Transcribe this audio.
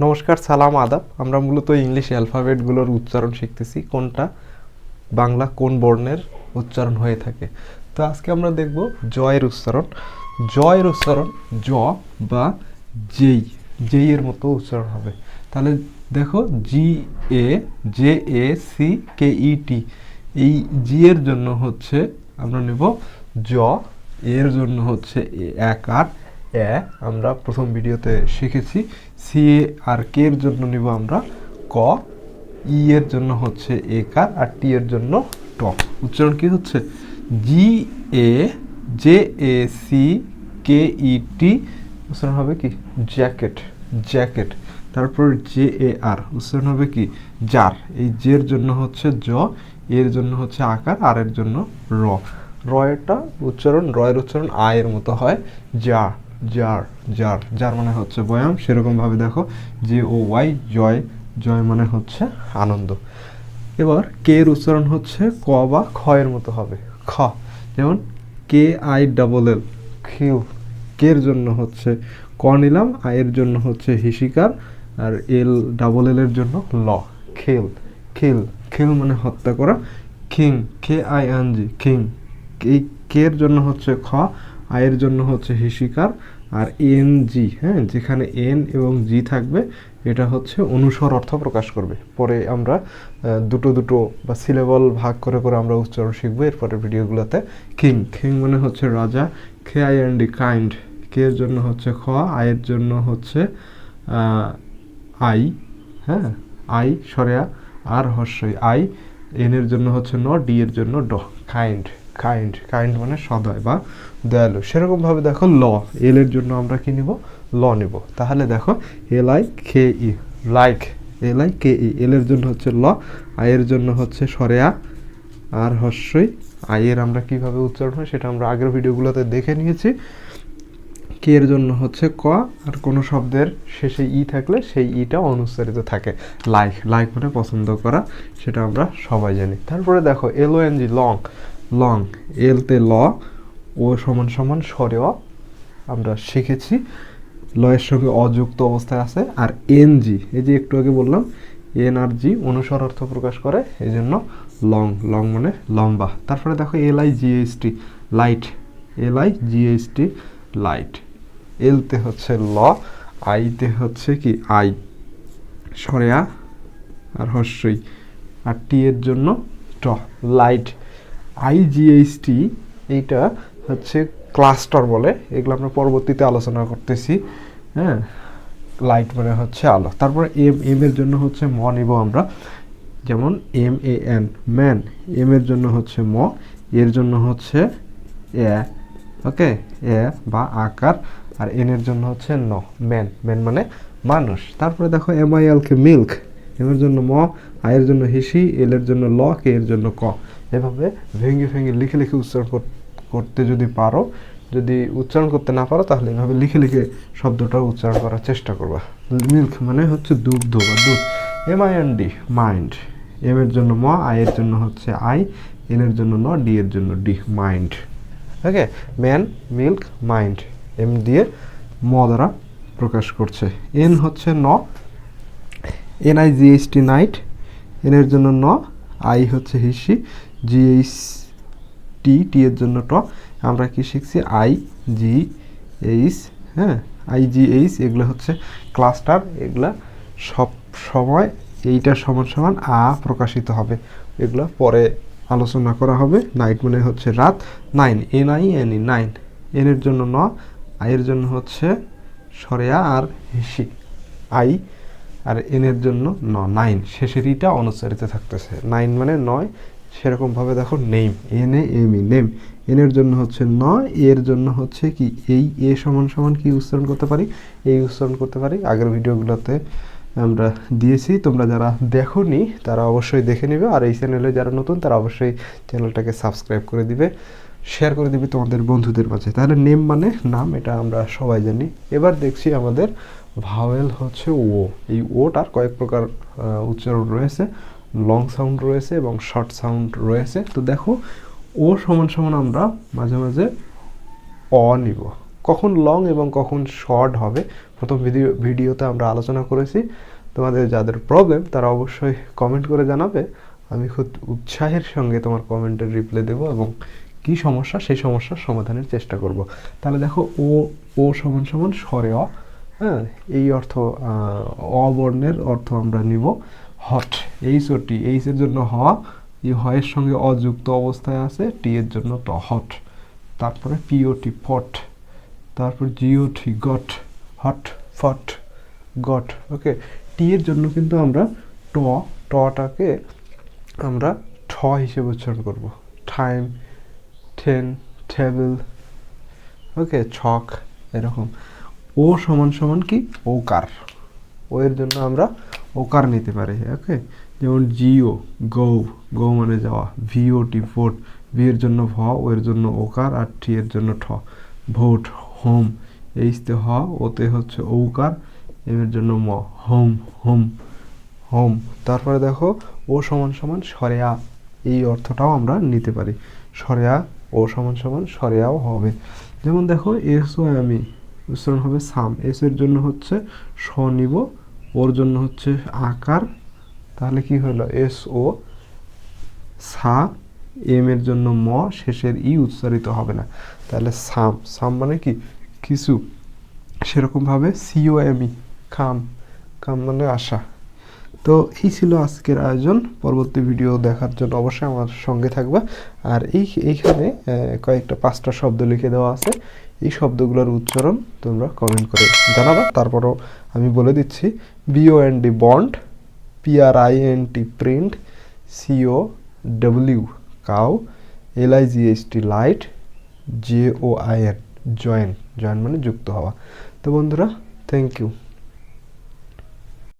নমস্কার, সালাম, আদাব। আমরা মূলত ইংলিশ অ্যালফাবেটগুলোর উচ্চারণ শিখতেছি, কোনটা বাংলা কোন বর্ণের উচ্চারণ হয়ে থাকে। তো আজকে আমরা দেখব জয়ের উচ্চারণ। জয়ের উচ্চারণ জ বা যেই, যেই এর মতো উচ্চারণ হবে। তাহলে দেখো, জি এ, জে এ সি কে ই টি, এই জি এর জন্য হচ্ছে আমরা নেব জ, এর জন্য হচ্ছে একার এ, আমরা প্রথম ভিডিওতে শিখেছি। সি আর কে এর জন্য নিব আমরা ক, ই এর জন্য হচ্ছে একার, আর টি এর জন্য ট। উচ্চারণ কি হচ্ছে? জি এ, জে এ সি কে ই টি, উচ্চারণ হবে কি? Jacket, jacket. তারপর জে এ আর, উচ্চারণ হবে কি? জার। এই জের জন্য হচ্ছে জ, এর জন্য হচ্ছে আকার, আর এর জন্য র। রয়েরটা উচ্চারণ, রয়ের উচ্চারণ আয়ের মতো হয়, যা, জার, জার। জার মানে হচ্ছে বয়াম। সেরকমভাবে দেখো, জে ও ওয়াই, জয়, জয় মানে হচ্ছে আনন্দ। এবার কে এর উচ্চারণ হচ্ছে ক বা খ এর মতো হবে, খ। যেমন কে আই ডাবল এল, খিল। কে এর জন্য হচ্ছে ক নিলাম, আয়ের জন্য হচ্ছে হিসিকার, আর এল ডাবল এল এর জন্য ল, খেল, খিল। খিল মানে হত্যা করা। King, K I N G, king. এই কে এর জন্য হচ্ছে খ, আয়ের জন্য হচ্ছে হিসিকার, আর এন জি, হ্যাঁ, যেখানে এন এবং জি থাকবে এটা হচ্ছে অনুস্বর অর্থ প্রকাশ করবে। পরে আমরা দুটো দুটো বা সিলেবল ভাগ করে করে আমরা উচ্চারণ শিখবো এরপরের ভিডিওগুলোতে। কিং, কিং মানে হচ্ছে রাজা। কে আই এন ডি, কাইন্ড। কে এর জন্য হচ্ছে খ, আয়ের জন্য হচ্ছে আই, হ্যাঁ, আই সরেয়া, আর হর্ষই আই, এন এর জন্য হচ্ছে ন, ডি এর জন্য ড, কাইন্ড, কাইন্ড। কাইন্ড মানে সদয় বা দয়ালু। সেরকমভাবে দেখো ল, এল এর জন্য আমরা কি নিব? ল নিব। তাহলে দেখো, L I K E, like, L I K E, L এর জন্য হচ্ছে ল, আয়ের জন্য হচ্ছে সরেয়া, আর হর্ষই আয়ের আমরা কিভাবে উচ্চারণ হয় সেটা আমরা আগের ভিডিওগুলোতে দেখে নিয়েছি। কে এর জন্য হচ্ছে ক, আর কোনো শব্দের শেষে ই থাকলে সেই ইটা অনুচ্চারিত থাকে। লাইক, লাইক মানে পছন্দ করা, সেটা আমরা সবাই জানি। তারপরে দেখো L O N G, long, long. এলতে ল, ও সমান সমান সরেও আমরা শিখেছি, লয়ের সঙ্গে অযুক্ত অবস্থায় আছে। আর এন জি, এই যে একটু আগে বললাম এন আর জি অনুস্বর অর্থ প্রকাশ করে, এই জন্য লং, লং মানে লম্বা। তারপরে দেখো L I G H T, light, L I G H T, light. এলতে হচ্ছে ল, আইতে হচ্ছে কি আই সরেয়া, আর হর্ষই, আর টি এর জন্য ট, লাইট। আইজিএইচটি, এইটা হচ্ছে ক্লাস্টার বলে, এগুলো আমরা পরবর্তীতে আলোচনা করতেছি, হ্যাঁ। লাইট মানে হচ্ছে আলো। তারপরে এম, এম এর জন্য হচ্ছে ম নিব আমরা। যেমন M A N, man. M এর জন্য হচ্ছে ম, এর জন্য হচ্ছে এ, ওকে, এ বা আকার, আর এন এর জন্য হচ্ছে ন, ম্যান, ম্যান মানে মানুষ। তারপরে দেখো M I L K, milk. M এর জন্য ম, আয়ের জন্য হিসি, এল এর জন্য ল, কে এর জন্য ক। এভাবে ভেঙে ভেঙে লিখে লিখে উচ্চারণ করতে যদি পারো, যদি উচ্চারণ করতে না পারো তাহলে এভাবে লিখে লিখে শব্দটা উচ্চারণ করার চেষ্টা করবা। মিল্ক মানে হচ্ছে দুগ্ধ বা দুধ। M I N D, mind. M এর জন্য ম, আয়ের জন্য হচ্ছে আই, এন এর জন্য ন, ডি এর জন্য ডি, মাইন্ড। ওকে, ম্যান, মিল্ক, মাইন্ড, এম দিয়ে ম দ্বারা প্রকাশ করছে। এন হচ্ছে ন, N I G H T, night. N এর জন্য ন, আই হচ্ছে হিসি, জি এইচ টি, টি এর জন্য ট। আমরা কি শিখছি? আই জি এইচ, হ্যাঁ, আই জি এইচ, এগুলো হচ্ছে ক্লাস্টার। এগুলা সব সময় এইটার সমান সমান আ প্রকাশিত হবে, এগুলো পরে আলোচনা করা হবে। নাইট মানে হচ্ছে রাত, nine, N I N E, nine. N এর জন্য ন, আয়ের জন্য হচ্ছে সরেয়া আর হিসি, আই, আর এন এর জন্য ন, নাইন। শেষের ইটা অনুচ্চারিত থাকতেছে, নাইন মানে নয়। সেরকমভাবে দেখো name, N A M E, name. N এর জন্য হচ্ছে ন, এর জন্য হচ্ছে কি এই, এ সমান সমান কি উচ্চারণ করতে পারি? এই উচ্চারণ করতে পারি। আগের ভিডিওগুলোতে আমরা দিয়েছি, তোমরা যারা দেখোনি তারা অবশ্যই দেখে নেবে, আর এই চ্যানেলে যারা নতুন তারা অবশ্যই চ্যানেলটাকে সাবস্ক্রাইব করে দিবে, শেয়ার করে দিবে তোমাদের বন্ধুদের মাঝে। তাহলে নেম মানে নাম, এটা আমরা সবাই জানি। এবার দেখছি আমাদের ভাওয়েল হচ্ছে ও। এই ওটার কয়েক প্রকার উচ্চারণ রয়েছে, লং সাউন্ড রয়েছে এবং শর্ট সাউন্ড রয়েছে। তো দেখো, ও সমান সমান আমরা মাঝে মাঝে অ নিব, কখন লং এবং কখন শর্ট হবে প্রথম ভিডিওতে আমরা আলোচনা করেছি। তোমাদের যাদের প্রবলেম তারা অবশ্যই কমেন্ট করে জানাবে, আমি খুব উৎসাহের সঙ্গে তোমার কমেন্টের রিপ্লাই দেবো এবং কী সমস্যা সেই সমস্যার সমাধানের চেষ্টা করব। তাহলে দেখো ও সমান সমান স্বরে অ, হ্যাঁ, এই অর্থ অবর্ণের অর্থ আমরা নিব হট। এইচ ও টি, এইচের জন্য হ, এই হয়ের সঙ্গে অযুক্ত অবস্থায় আছে, টি এর জন্য ট, হট। তারপরে পিওটি পট, তারপর জিওটি গট, হট ফট গট। ওকে, টি এর জন্য কিন্তু আমরা টটাকে আমরা ঠ হিসেবে উচ্চারণ করব, টাইম, টেন, টেবিল, ওকে, ছক, এরকম। ও সমান সমান কি ওকার, ও এর জন্য আমরা ওকার নিতে পারি। ওকে, যেমন জিও গৌ, গৌ মানে যাওয়া, ভিওটি ভোট, ভি এর জন্য ভ, ও এর জন্য ওকার, আর টি এর জন্য ঠ। ভোট, হোম, এইচতে হ, ওতে হচ্ছে ঔকার, এম এর জন্য ম, হোম, হোম, হোম। তারপরে দেখো ও সমান সমান সরেয়া, এই অর্থটাও আমরা নিতে পারি। সরেয়া, ও সমান সমান সরেয়াও হবে। যেমন দেখো এস ও আমি উচ্চারণ হবে সাম, এস এর জন্য হচ্ছে স নিব, ওর জন্য হচ্ছে আকার, তাহলে কি হলো এস ও সা, এম এর জন্য ম, শেষের ই উচ্চারিত হবে না, তাহলে সাম। সাম মানে কি কিছু, সেরকমভাবে সিও এম ই খাম, কাম মানে আশা। তো এই ছিল আজকের আয়োজন। পরবর্তী ভিডিও দেখার জন্য অবশ্যই আমার সঙ্গে থাকবা। আর এইখানে কয়েকটা 5টা শব্দ লিখে দেওয়া আছে, এই শব্দগুলোর উচ্চারণ তোমরা কমেন্ট করে জানাবা। তারপরও আমি বলে দিচ্ছি, BOND bond, PRINT print, COW cow, LIGHT light, JOIN join, join মানে যুক্ত হওয়া। তো বন্ধুরা, থ্যাংক ইউ।